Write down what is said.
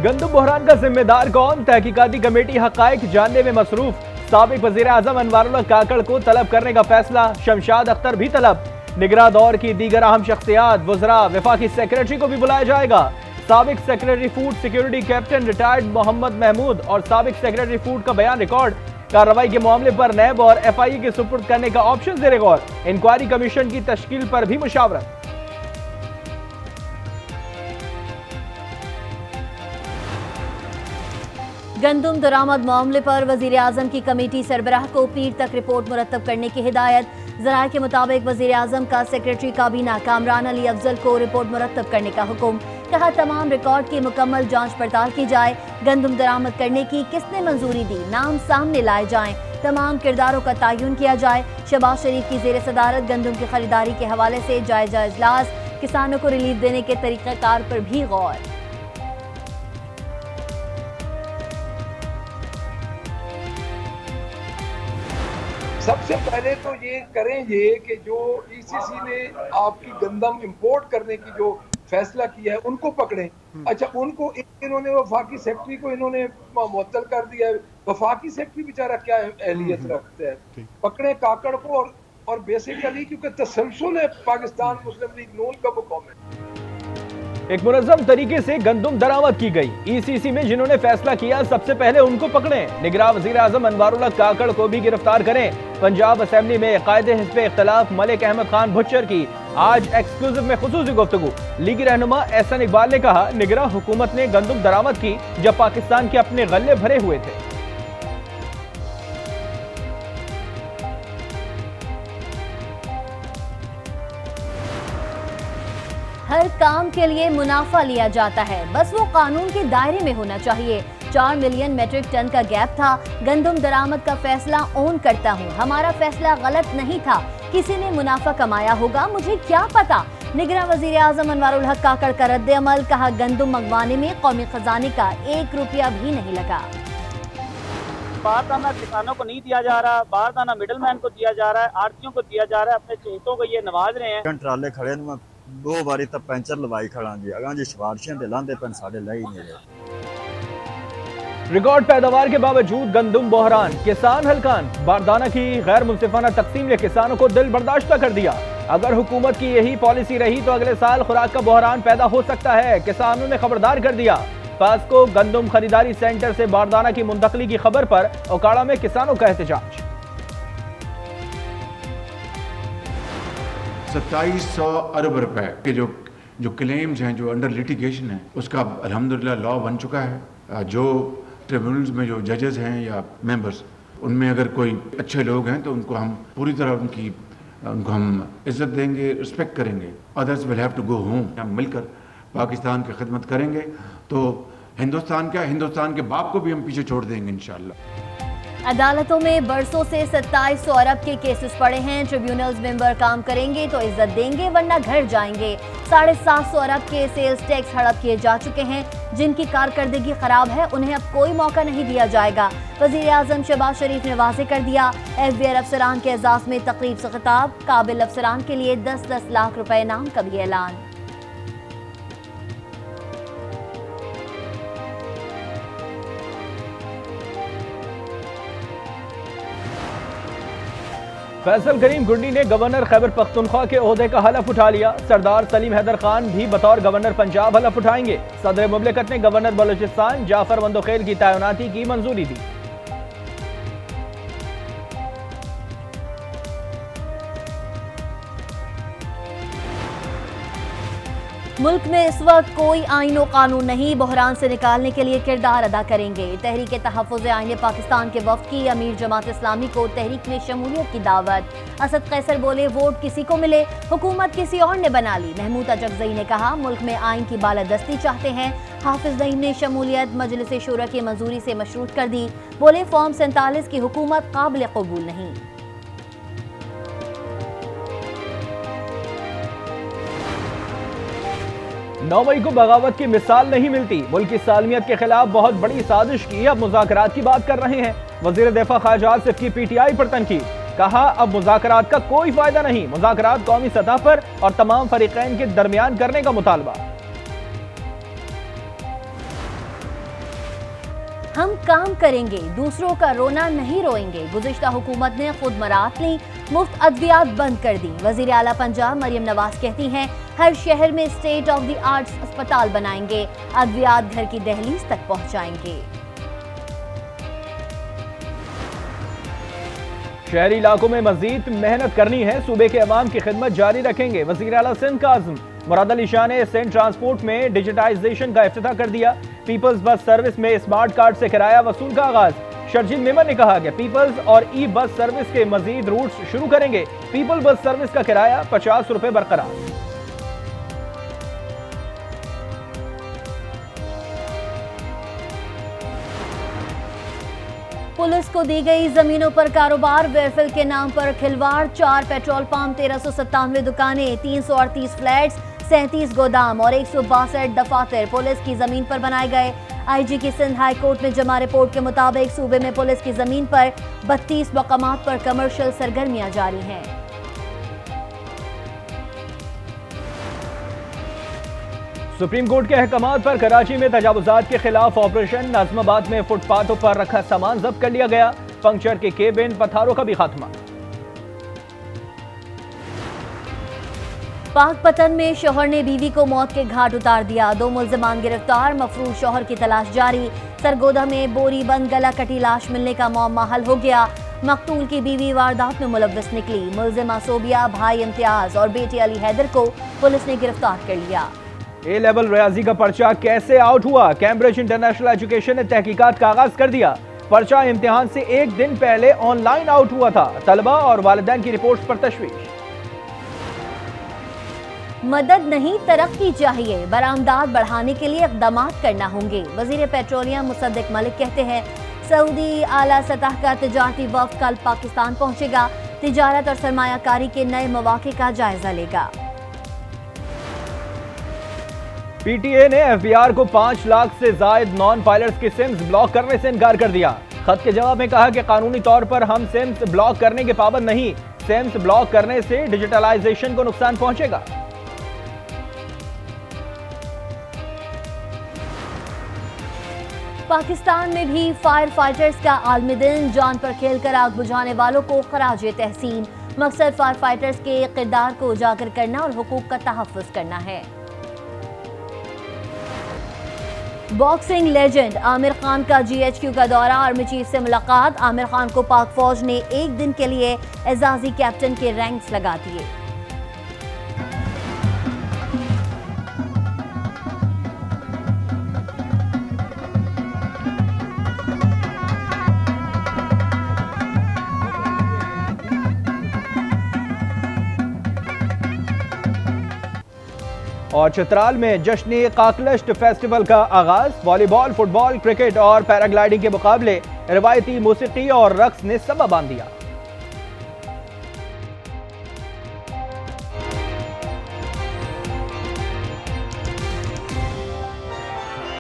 गंदम बहरान का जिम्मेदार कौन? तहकीकाती कमेटी हकायक जानने में मसरूफ। साबिक वजीर आजम अनवारुल्लाह काकड़ को तलब करने का फैसला, शमशाद अख्तर भी तलब। निगरां दौर की दीगर अहम शख्सियात, वज़रा, वफाकी सेक्रेटरी को भी बुलाया जाएगा। साबिक secretary food security captain retired Muhammad Mahmood और साबिक सेक्रेटरी फूड का बयान रिकॉर्ड। कार्रवाई के मामले पर नैब और FIA के सुपुर्द करने का ऑप्शन ज़ेर गौर। इंक्वायरी कमीशन की तश्कील पर भी मुशावरत। गंदम दरामद मामले पर वजीर आजम की कमेटी सरबराह को पीर तक रिपोर्ट मुरतब करने की हिदायत। ज़राए के मुताबिक वजीर आजम का सेक्रेटरी काबीना कामरान अली अफजल को रिपोर्ट मुरतब करने का हुक्म। कहा तमाम रिकॉर्ड की मुकम्मल जांच पड़ताल की जाए। गंदम दरामद करने की किसने मंजूरी दी, नाम सामने लाए जाएं। तमाम किरदारों का तयन किया जाए। शहबाज शरीफ की जेर सदारत गंदम की खरीदारी के हवाले से जायजा इजलास। किसानों को रिलीफ देने के तरीक़ाकार पर भी गौर। सबसे पहले तो ये करेंगे कि जो ECC ने आपकी गंदम इंपोर्ट करने की जो फैसला किया है उनको पकड़ें। अच्छा, उनको इन्होंने वफाकी सेक्रेटरी को इन्होंने मुअत्तल कर दिया है। वफाकी सेक्रेटरी बेचारा क्या अहलियत रखता है? पकड़े काकड़ को और बेसिकली क्योंकि तसलसल है पाकिस्तान मुस्लिम लीग नून का वो कौम है। एक मुनज़्ज़म तरीके से गंदम दरामद की गई। ECC में जिन्होंने फैसला किया सबसे पहले उनको पकड़ें। निगरां वज़ीर आज़म अनवारुल्लाह काकड़ को भी गिरफ्तार करें। पंजाब असेंबली में कायदे हिज़्ब इख्तिलाफ मलिक अहमद खान भुच्चर की आज एक्सक्लूसिव में खुसूसी गुफ्तगू। लीगी रहनुमा एहसन इकबाल ने कहा, निगरां हुकूमत ने गंदम दरामद की जब पाकिस्तान के अपने गल्ले भरे हुए थे। हर काम के लिए मुनाफा लिया जाता है, बस वो कानून के दायरे में होना चाहिए। 4 मिलियन मीट्रिक टन का गैप था। गंदम दरामद का फैसला ओन करता हूँ, हमारा फैसला गलत नहीं था। किसी ने मुनाफा कमाया होगा, मुझे क्या पता। निगरां वजीर आजम अनवारुल हक काकड़ का रद्द अमल। कहा, गंदम मंगवाने में कौमी खजाने का 1 रुपया भी नहीं लगा। बारदाना किसानों को नहीं दिया जा रहा, बारदाना मिडलमैन को दिया जा रहा है, आड़तियों को दिया जा रहा है। अपने चहेतों को ये नवाज रहे हैं। ट्राले खड़े मैं 2 बारी तक पैंचर लवाई खड़ा जी। अगर जी सिफारिशें दे लांदे पन साडे लाई नहीं रहे। रिकॉर्ड पैदावार के बावजूद गंदम बहरान, किसान हलकान। बारदाना की गैर मुनसिफाना तकसीम ने किसानों को दिल बर्दाश्त कर दिया। अगर हुकूमत की यही पॉलिसी रही तो अगले साल खुराक का बहरान पैदा हो सकता है। किसानों ने खबरदार कर दिया। पास्को गंदम खरीदारी सेंटर से बारदाना की मुंतकली की खबर पर ओकाड़ा में किसानों का एहतजाज। 2700 अरब रुपए के जो क्लेम्स हैं, जो अंडर लिटिगेशन है, उसका अल्हम्दुलिल्लाह लॉ बन चुका है। जो ट्रिब्यूनल्स में जो जजेस हैं या मेंबर्स, उनमें अगर कोई अच्छे लोग हैं तो उनको हम पूरी तरह उनको हम इज्जत देंगे, रिस्पेक्ट करेंगे। Others will have to go home. हम मिलकर पाकिस्तान की खिदमत करेंगे तो हिंदुस्तान क्या, हिंदुस्तान के बाप को भी हम पीछे छोड़ देंगे इंशाअल्लाह। अदालतों में बरसों से 2700 अरब के केसेस पड़े हैं। ट्रिब्यूनल्स मेंबर काम करेंगे तो इज्जत देंगे वरना घर जाएंगे। 750 अरब के सेल्स टैक्स हड़प किए जा चुके हैं। जिनकी कारकर्दगी खराब है उन्हें अब कोई मौका नहीं दिया जाएगा। वजीर आजम शहबाज शरीफ ने वाज़ेह कर दिया। FBR अफसरान के एजाज में तकरीब से खिताब। काबिल अफसरान के लिए 10-10 लाख रुपए इनाम का भी ऐलान। फैसल करीम गुंडी ने गवर्नर खैबर पख्तूनख्वा के ओहदे का हलफ उठा लिया। सरदार सलीम हैदर खान भी बतौर गवर्नर पंजाब हलफ उठाएंगे। सदर मुमलिकत ने गवर्नर बलूचिस्तान जाफर मंदोखेल की तैनाती की मंजूरी दी। मुल्क में इस वक्त कोई आईन और कानून नहीं, बहरान से निकालने के लिए किरदार अदा करेंगे। तहरीक तहफ़्फ़ुज़ आईन पाकिस्तान के वफ़द की अमीर जमात इस्लामी को तहरीक में शमूलियत की दावत। असद कैसर बोले, वोट किसी को मिले, हुकूमत किसी और ने बना ली। महमूद अजगज़ई ने कहा, मुल्क में आईन की बालादस्ती चाहते हैं। हाफिज नईम ने शमूलियत मजलिस शूरा की मंजूरी से मशरूत कर दी। बोले, फॉर्म 47 की हुकूमत काबिल कबूल नहीं। 9 मई को बगावत की मिसाल नहीं मिलती। मुल्क की सालमियत के खिलाफ बहुत बड़ी साजिश की, अब मुज़ाकरात की बात कर रहे हैं। वज़ीर दिफा ख्वाजा आसिफ की PTI पर तनकीद। कहा, अब मुज़ाकरात का कोई फायदा नहीं। मुज़ाकरात कौमी सतह पर और तमाम फरीक़ैन के दरमियान करने का मुतालबा। हम काम करेंगे, दूसरों का रोना नहीं रोएंगे। गुज़िश्ता हुकूमत ने खुद मराहत ली, मुफ्त अद्वियात बंद कर दी। वज़ीर आला पंजाब मरियम नवाज कहती हैं हर शहर में स्टेट ऑफ द आर्ट अस्पताल बनाएंगे, अद्वियात घर की दहलीज तक पहुंचाएंगे। शहरी इलाकों में मजीद मेहनत करनी है, सूबे के अवाम की खिदमत जारी रखेंगे। वज़ीर आला सिंध का आज़म मुराद अली शाह ने सिंध ट्रांसपोर्ट में डिजिटाइजेशन का इफ्तिताह कर दिया। पीपल्स बस सर्विस में स्मार्ट कार्ड से किराया वसूल का आगाज। शर्जील मेमन ने कहा कि पीपल्स और ई बस सर्विस के मजीद रूट्स शुरू करेंगे। पीपल बस सर्विस का किराया 50 रुपए बरकरार। पुलिस को दी गई जमीनों पर कारोबार, वेरफिल के नाम पर खिलवाड़। 4 पेट्रोल पंप, 1397 दुकानें, 338 फ्लैट्स, 37 गोदाम और 162 दफातर पुलिस की जमीन पर बनाए गए। आईजी की सिंध हाई कोर्ट में जमा रिपोर्ट के मुताबिक सूबे में पुलिस की जमीन पर 32 मकामात पर कमर्शियल सरगर्मियां जारी हैं। सुप्रीम कोर्ट के अहकामात पर कराची में तजावुजात के खिलाफ ऑपरेशन। नाज़िमाबाद में फुटपाथों पर रखा सामान जब्त कर लिया गया। पंक्चर के केबिन, पथारों का भी खात्मा। पाकपतन में शोहर ने बीवी को मौत के घाट उतार दिया। 2 मुल्जिमान गिरफ्तार, मफरूर शोहर की तलाश जारी। सरगोदा में बोरी बंद गला कटी लाश मिलने का मौमा हल हो गया। मकतूल की बीवी वारदात में मुलव्वस निकली। मुल्जिमा सोबिया, भाई इम्तियाज और बेटे अली हैदर को पुलिस ने गिरफ्तार कर लिया। ए लेवल रियाजी का पर्चा कैसे आउट हुआ? कैम्ब्रिज इंटरनेशनल एजुकेशन ने तहकीकात का आगाज कर दिया। पर्चा इम्तिहान से एक दिन पहले ऑनलाइन आउट हुआ था। तलबा और वालिदैन की रिपोर्ट्स पर तशवीश। मदद नहीं, तरक्की चाहिए। बरामदात बढ़ाने के लिए इक़दाम करना होंगे। वज़ीर पेट्रोलियम मुसद्दिक मलिक कहते हैं सऊदी आला सतह का तिजारती वफ़द कल पाकिस्तान पहुंचेगा। तिजारत और सरमायाकारी के नए मौक़े का जायजा लेगा। पीटीए ने एफबीआर को 5 लाख से जायद नॉन पायलट्स की सिम्स ब्लॉक करने से इनकार कर दिया। खत के जवाब में कहा कि कानूनी तौर पर हम सिम्स ब्लॉक करने के पाबंद नहीं। सिम्स ब्लॉक करने से डिजिटलाइजेशन को नुकसान पहुंचेगा। पाकिस्तान में भी फायर फाइटर्स का आलमी दिन। जान पर खेलकर आग बुझाने वालों को खराजे तहसीन। मकसद फायर फाइटर्स के किरदार को उजागर करना और हुकूक का तहफ़्फ़ुज़ करना है। बॉक्सिंग लेजेंड आमिर खान का GHQ का दौरा, आर्मी चीफ से मुलाकात। आमिर खान को पाक फौज ने एक दिन के लिए एजाजी कैप्टन के रैंक्स लगा दिए। और चित्राल में जश्न काकलश्त फेस्टिवल का आगाज। वॉलीबॉल, फुटबॉल, क्रिकेट और पैराग्लाइडिंग के मुकाबले, रवायती मौसीकी और रक्स ने समा बांध दिया।